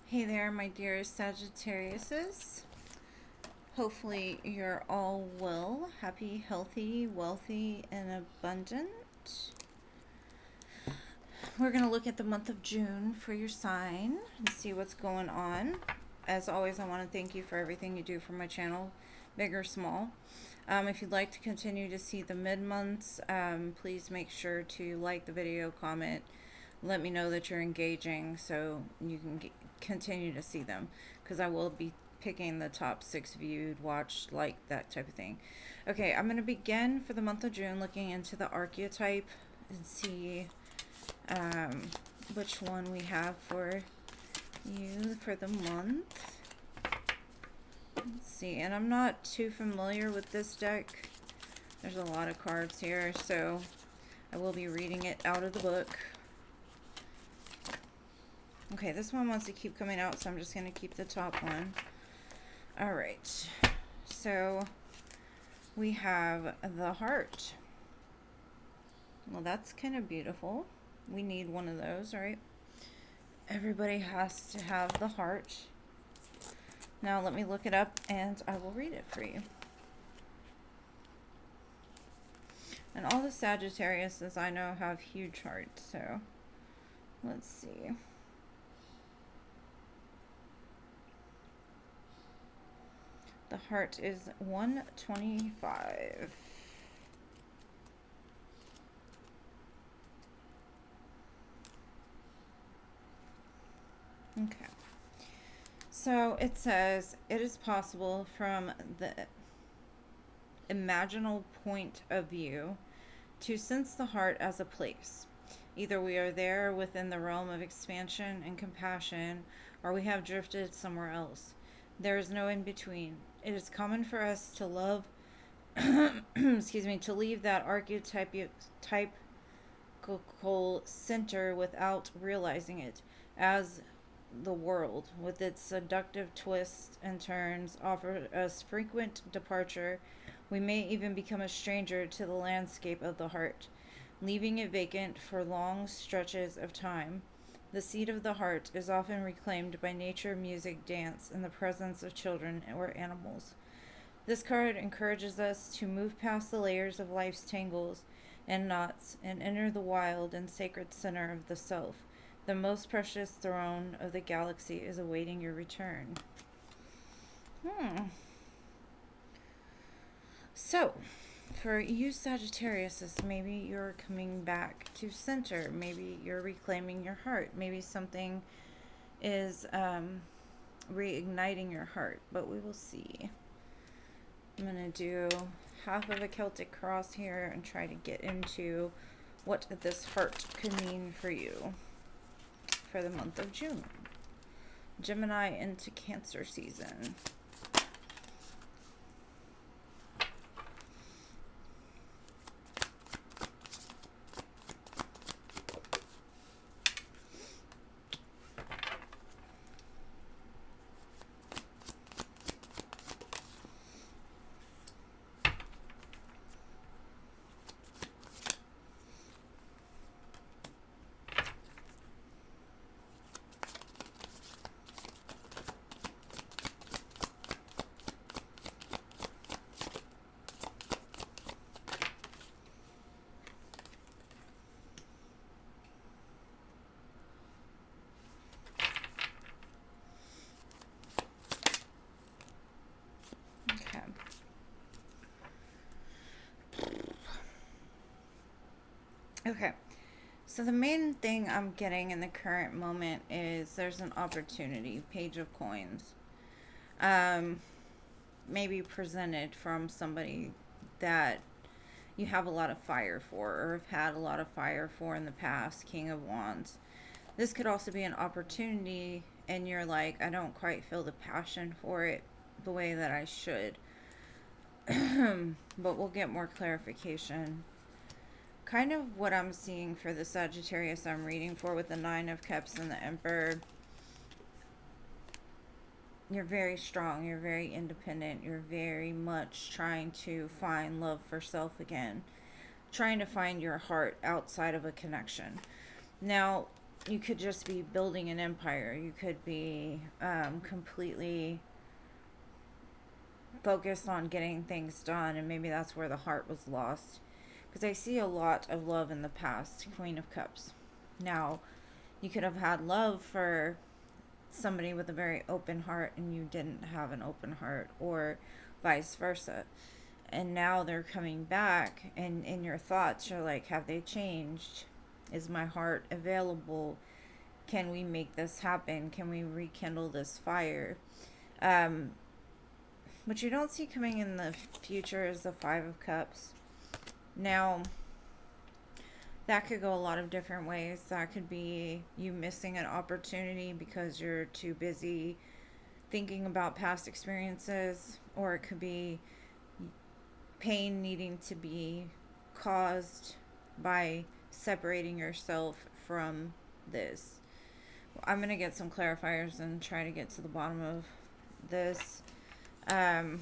Hey there, my dearest Sagittariuses. Hopefully, you're all well, happy, healthy, wealthy, and abundant. We're going to look at the month of June for your sign and see what's going on. As always, I want to thank you for everything you do for my channel, big or small. If you'd like to continue to see the mid-months, please make sure to like the video, comment, let me know that you're engaging so you can continue to see them, because I will be picking the top 6 viewed, watched, liked, that type of thing. Okay, I'm going to begin for the month of June looking into the archetype and see which one we have for you for the month. Let's see, and I'm not too familiar with this deck. There's a lot of cards here, so I will be reading it out of the book. Okay, this one wants to keep coming out, so I'm just going to keep the top one. Alright, so we have the heart. Well, that's kind of beautiful. We need one of those, right? Everybody has to have the heart. Now let me look it up and I will read it for you. And all the Sagittariuses I know have huge hearts, so let's see. The heart is 125. Okay. So it says, it is possible from the imaginal point of view to sense the heart as a place. Either we are there within the realm of expansion and compassion, or we have drifted somewhere else. There is no in between. It is common for us to love, excuse me, to leave that archetypical center without realizing it, as the world, with its seductive twists and turns, offers us frequent departure. We may even become a stranger to the landscape of the heart, leaving it vacant for long stretches of time. The seat of the heart is often reclaimed by nature, music, dance, and the presence of children or animals. This card encourages us to move past the layers of life's tangles and knots and enter the wild and sacred center of the self. The most precious throne of the galaxy is awaiting your return. So, for you Sagittarius, maybe you're coming back to center. Maybe you're reclaiming your heart. Maybe something is reigniting your heart. But we will see. I'm going to do half of a Celtic cross here and try to get into what this heart could mean for you for the month of June. Gemini into Cancer season. Okay, so the main thing I'm getting in the current moment is there's an opportunity, Page of Coins, maybe presented from somebody that you have a lot of fire for or have had a lot of fire for in the past, King of Wands. This could also be an opportunity and you're like, I don't quite feel the passion for it the way that I should. But we'll get more clarification. Kind of what I'm seeing for the Sagittarius I'm reading for with the Nine of Cups and the Emperor. You're very strong. You're very independent. You're very much trying to find love for self again. Trying to find your heart outside of a connection. Now, you could just be building an empire. You could be completely focused on getting things done, and maybe that's where the heart was lost. Because I see a lot of love in the past, Queen of Cups. Now, you could have had love for somebody with a very open heart and you didn't have an open heart, or vice versa. And now they're coming back, and in your thoughts, you're like, have they changed? Is my heart available? Can we make this happen? Can we rekindle this fire? Um, what you don't see coming in the future is the Five of Cups. Now, that could go a lot of different ways. That could be you missing an opportunity because you're too busy thinking about past experiences, or it could be pain needing to be caused by separating yourself from this. I'm going to get some clarifiers and try to get to the bottom of this. Okay.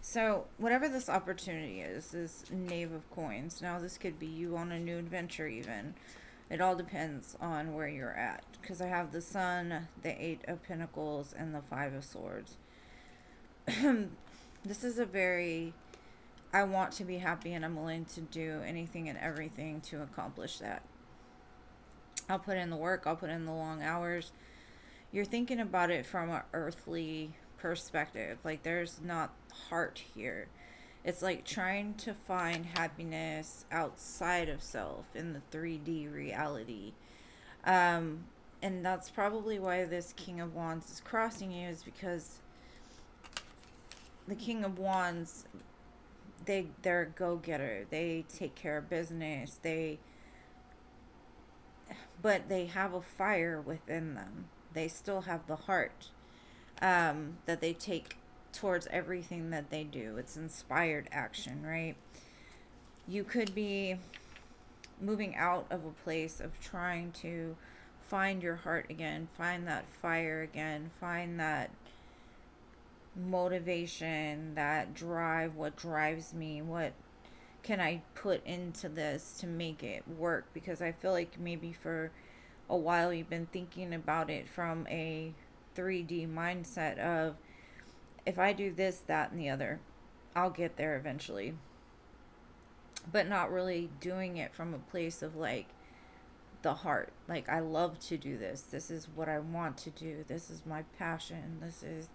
So, whatever this opportunity is, this Knave of Coins. Now, this could be you on a new adventure, even. It all depends on where you're at. Because I have the Sun, the Eight of Pentacles, and the Five of Swords. This is a very, I want to be happy and I'm willing to do anything and everything to accomplish that. I'll put in the work, I'll put in the long hours. You're thinking about it from an earthly perspective. Like, there's not heart here. It's like trying to find happiness outside of self in the 3D reality. And that's probably why this King of Wands is crossing you, is because the King of Wands, they're a go-getter. They take care of business. But they have a fire within them. They still have the heart that they take towards everything that they do. It's inspired action, right? You could be moving out of a place of trying to find your heart again, find that fire again, find that motivation, that drive. What drives me? What can I put into this to make it work? Because I feel like maybe for a while you've been thinking about it from a 3D mindset of, if I do this, that, and the other, I'll get there eventually. But not really doing it from a place of like the heart. Like, I love to do this. This is what I want to do. This is my passion. This is,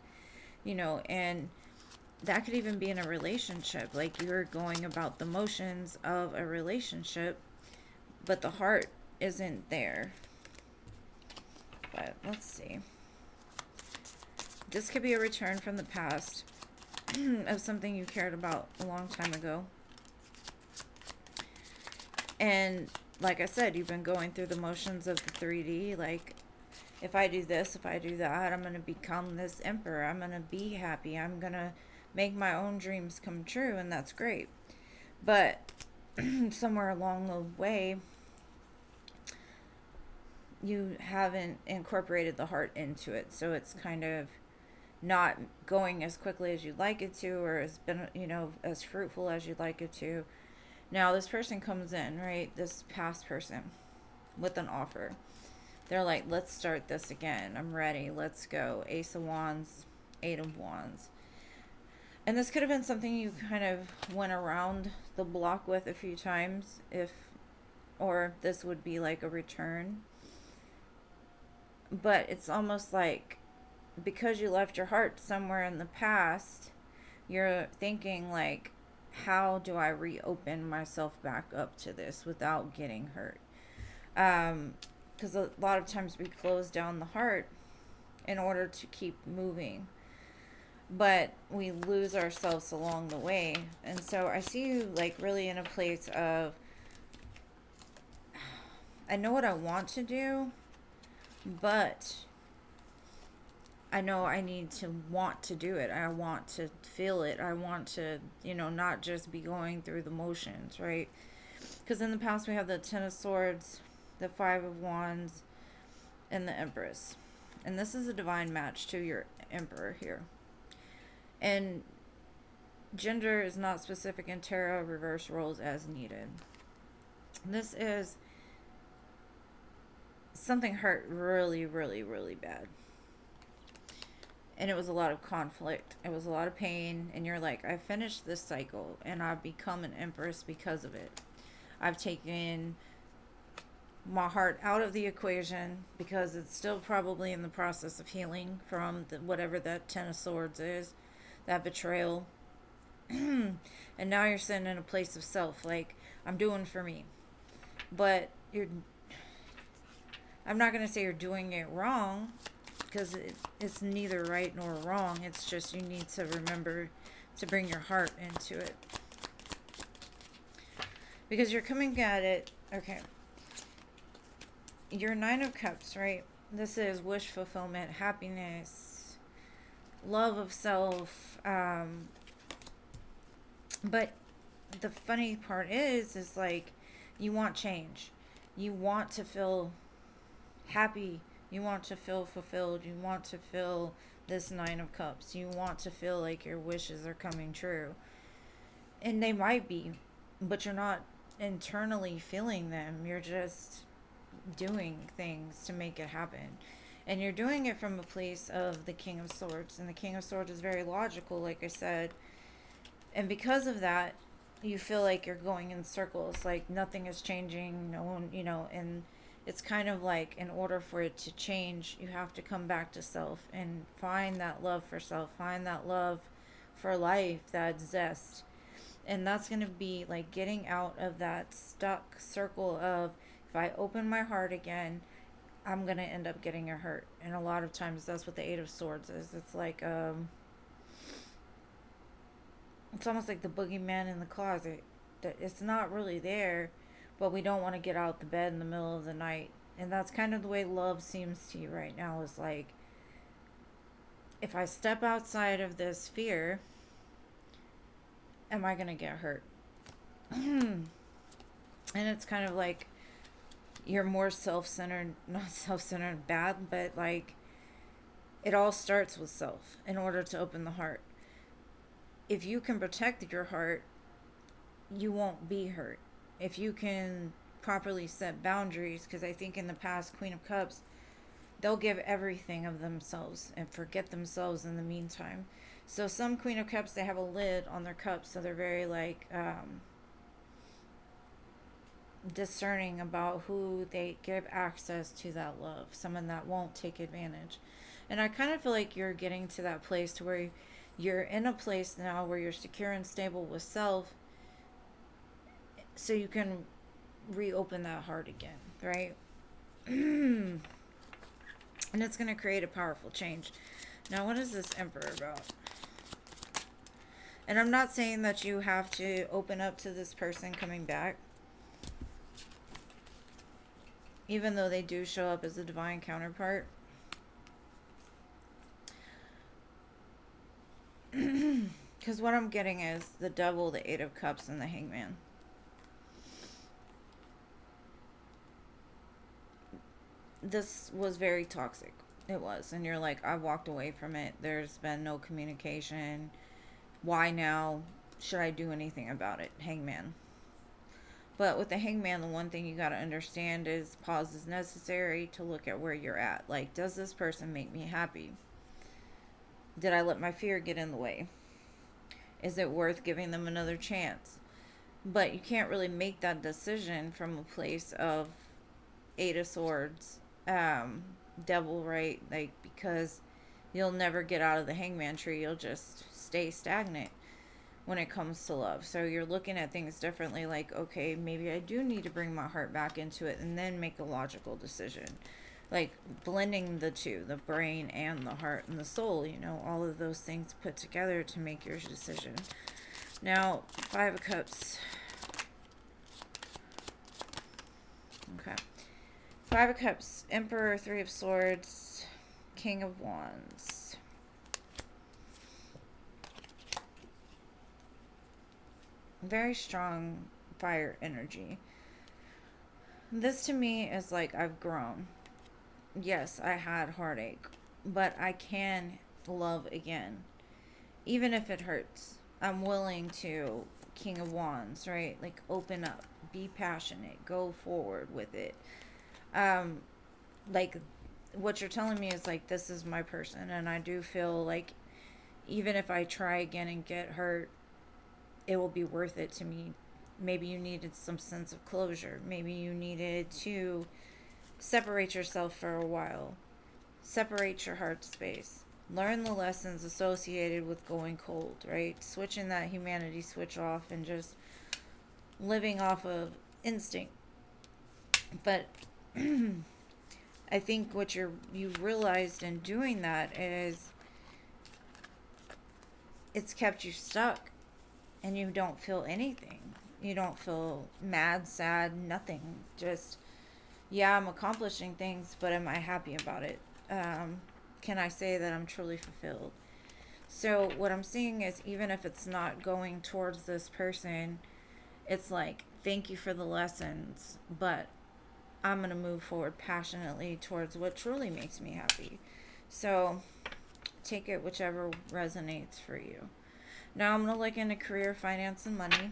and that could even be in a relationship. Like, you're going about the motions of a relationship, but the heart isn't there. But let's see. This could be a return from the past of something you cared about a long time ago. And like I said, you've been going through the motions of the 3D. Like, if I do this, if I do that, I'm going to become this emperor. I'm going to be happy. I'm going to make my own dreams come true. And that's great. But somewhere along the way, you haven't incorporated the heart into it. So it's kind of not going as quickly as you'd like it to, or has been, as fruitful as you'd like it to. Now, this person comes in, right? This past person with an offer. They're like, let's start this again. I'm ready. Let's go. Ace of Wands, Eight of Wands. And this could have been something you kind of went around the block with a few times, or this would be like a return. But it's almost like, because you left your heart somewhere in the past, you're thinking like, how do I reopen myself back up to this without getting hurt? Because a lot of times we close down the heart in order to keep moving, but we lose ourselves along the way. And so I see you like really in a place of, I know what I want to do, but I know I need to want to do it. I want to feel it. I want to, not just be going through the motions, right? Because in the past we have the Ten of Swords, the Five of Wands, and the Empress. And this is a divine match to your Emperor here. And Gender is not specific in tarot. Reverse roles as needed. This is something hurt really, really, really bad. And it was a lot of conflict. It was a lot of pain. And you're like, I finished this cycle and I've become an empress because of it. I've taken my heart out of the equation because it's still probably in the process of healing from whatever that Ten of Swords is, that betrayal. And now you're sitting in a place of self, like, I'm doing for me. But I'm not going to say you're doing it wrong, because it's neither right nor wrong. It's just you need to remember to bring your heart into it. Because you're coming at it, okay. Your Nine of Cups, right? This is wish fulfillment, happiness, love of self. But the funny part is like, you want change. You want to feel happy. You want to feel fulfilled. You want to feel this Nine of Cups. You want to feel like your wishes are coming true. And they might be, but you're not internally feeling them. You're just doing things to make it happen. And you're doing it from a place of the King of Swords. And the King of Swords is very logical, like I said. And because of that, you feel like you're going in circles, like nothing is changing, no one, and it's kind of like, in order for it to change, you have to come back to self and find that love for self, find that love for life, that zest. And that's going to be like getting out of that stuck circle of, if I open my heart again, I'm going to end up getting hurt. And a lot of times that's what the Eight of Swords is. It's like, it's almost like the boogeyman in the closet. It's not really there, but we don't want to get out the bed in the middle of the night. And that's kind of the way love seems to you right now, is like, if I step outside of this fear, am I going to get hurt? And it's kind of like, you're more self-centered, not self-centered bad, but like, it all starts with self in order to open the heart. If you can protect your heart, you won't be hurt. If you can properly set boundaries, because I think in the past, Queen of Cups, they'll give everything of themselves and forget themselves in the meantime. So some Queen of Cups, they have a lid on their cups, so they're very like discerning about who they give access to that love, someone that won't take advantage. And I kind of feel like you're getting to that place to where you're in a place now where you're secure and stable with self, so you can reopen that heart again, right? And it's going to create a powerful change. Now, what is this Emperor about? And I'm not saying that you have to open up to this person coming back, even though they do show up as a divine counterpart. Because what I'm getting is the Devil, the Eight of Cups, and the Hangman. This was very toxic. It was. And you're like, I walked away from it. There's been no communication. Why now? Should I do anything about it? Hangman. But with the Hangman, the one thing you got to understand is pause is necessary to look at where you're at. Like, does this person make me happy? Did I let my fear get in the way? Is it worth giving them another chance? But you can't really make that decision from a place of Eight of Swords, Devil, right? Like, because you'll never get out of the Hangman tree. You'll just stay stagnant when it comes to love. So you're looking at things differently, like, okay, maybe I do need to bring my heart back into it and then make a logical decision. Like blending the two, the brain and the heart and the soul, all of those things put together to make your decision. Now, Five of Cups. Okay. Five of Cups, Emperor, Three of Swords, King of Wands. Very strong fire energy. This to me is like, I've grown. Yes, I had heartache, but I can love again, even if it hurts. I'm willing to, King of Wands, right? Like, open up, be passionate, go forward with it. Um, like, what you're telling me is like, this is my person, and I do feel like even if I try again and get hurt, it will be worth it to me. Maybe you needed some sense of closure. Maybe you needed to separate yourself for a while. Separate your heart space. Learn the lessons associated with going cold, right? Switching that humanity switch off and just living off of instinct. But I think what you've realized in doing that is it's kept you stuck and you don't feel anything. You don't feel mad, sad, nothing. Just, yeah, I'm accomplishing things, but am I happy about it? Can I say that I'm truly fulfilled? So, what I'm seeing is even if it's not going towards this person, it's like, thank you for the lessons, but I'm going to move forward passionately towards what truly makes me happy. So, take it whichever resonates for you. Now, I'm going to look into career, finance, and money.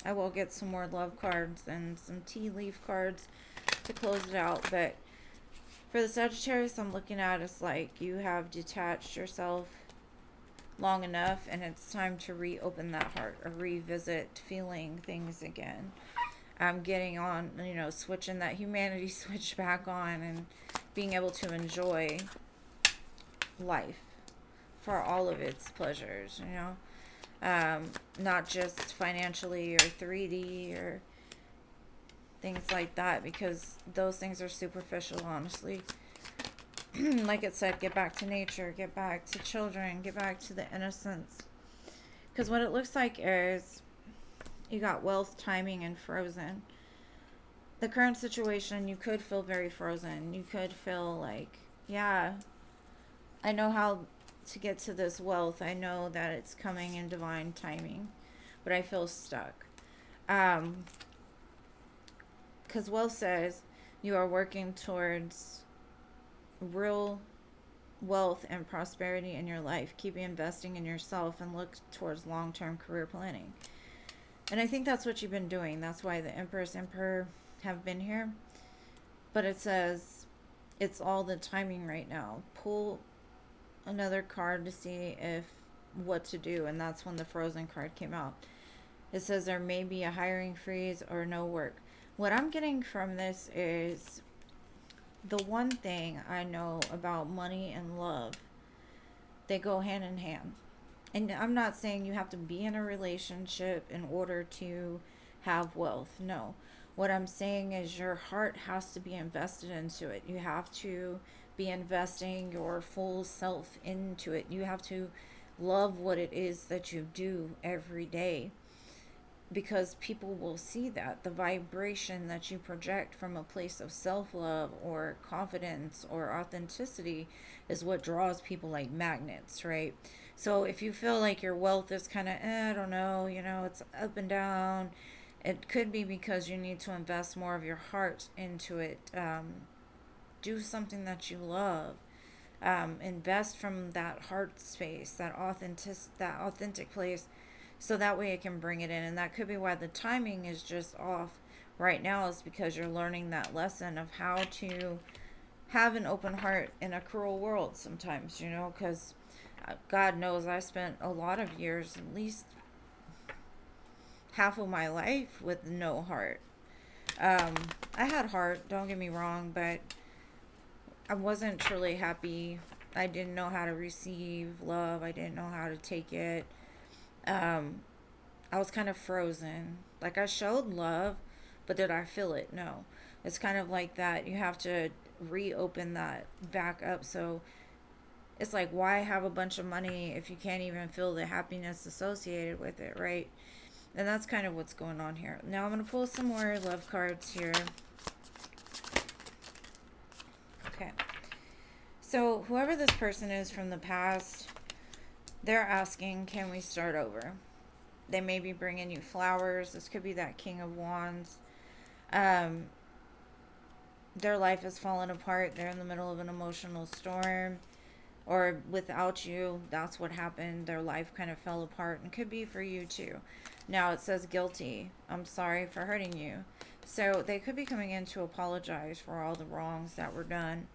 I will get some more love cards and some tea leaf cards to close it out. But for the Sagittarius, I'm looking at is like you have detached yourself long enough and it's time to reopen that heart or revisit feeling things again. I'm getting on, switching that humanity switch back on and being able to enjoy life for all of its pleasures. Not just financially or 3D or things like that, because those things are superficial, honestly. Like it said, get back to nature, get back to children, get back to the innocence. Because what it looks like is you got wealth, timing, and frozen. The current situation, you could feel very frozen. You could feel like, yeah, I know how to get to this wealth. I know that it's coming in divine timing, but I feel stuck. Because wealth says you are working towards real wealth and prosperity in your life. Keep investing in yourself and look towards long-term career planning. And I think that's what you've been doing. That's why the Empress, Emperor have been here. But it says it's all the timing right now. Pull another card to see if what to do, and that's when the Frozen card came out. It says there may be a hiring freeze or no work. What I'm getting from this is the one thing I know about money and love, they go hand in hand. And I'm not saying you have to be in a relationship in order to have wealth. No. What I'm saying is your heart has to be invested into it. You have to be investing your full self into it. You have to love what it is that you do every day, because people will see that the vibration that you project from a place of self-love or confidence or authenticity is what draws people like magnets, right? So if you feel like your wealth is kind of I don't know, it's up and down, it could be because you need to invest more of your heart into it. Do something that you love. Invest from that heart space, that authentic place, so that way it can bring it in. And that could be why the timing is just off right now, is because you're learning that lesson of how to have an open heart in a cruel world sometimes, because God knows I spent a lot of years, at least half of my life, with no heart. I had heart, don't get me wrong, but I wasn't truly happy. I didn't know how to receive love. I didn't know how to take it. I was kind of frozen. Like, I showed love, but did I feel it? No. It's kind of like that. You have to reopen that back up. So it's like, why have a bunch of money if you can't even feel the happiness associated with it, right? And that's kind of what's going on here. Now I'm going to pull some more love cards here. Okay. So whoever this person is from the past, they're asking, can we start over? They may be bringing you flowers. This could be that King of Wands. Their life has fallen apart. They're in the middle of an emotional storm. or without you, that's what happened. Their life kind of fell apart, and could be for you too. Now it says guilty. I'm sorry for hurting you. So they could be coming in to apologize for all the wrongs that were done.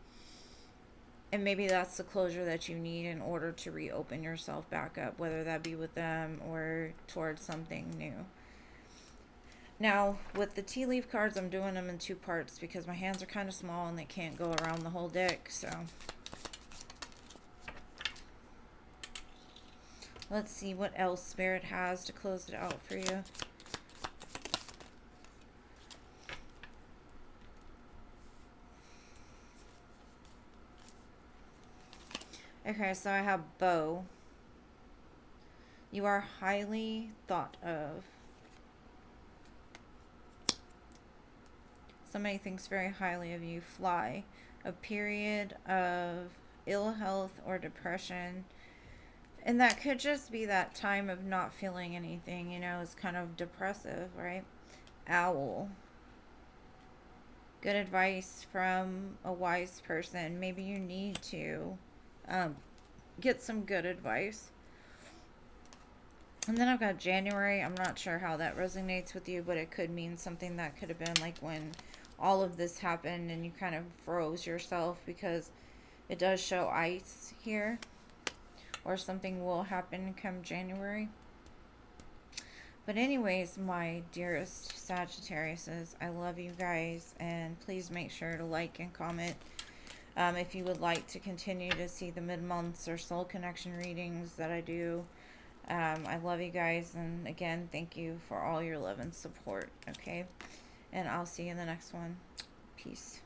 And maybe that's the closure that you need in order to reopen yourself back up, whether that be with them or towards something new. Now, with the tea leaf cards, I'm doing them in two parts because my hands are kind of small and they can't go around the whole deck. So let's see what else Spirit has to close it out for you. Okay, so I have Bow. You are highly thought of. Somebody thinks very highly of you. Fly. A period of ill health or depression. And that could just be that time of not feeling anything, you know, it's kind of depressive, right? Owl. Good advice from a wise person. Maybe you need to get some good advice. And then I've got January. I'm not sure how that resonates with you, but it could mean something that could have been like when all of this happened and you kind of froze yourself, because it does show ice here, or something will happen come January. But anyways, my dearest Sagittariuses, I love you guys, and please make sure to like and comment if you would like to continue to see the mid-months or soul connection readings that I do. I love you guys, and again, thank you for all your love and support, okay? And I'll see you in the next one. Peace.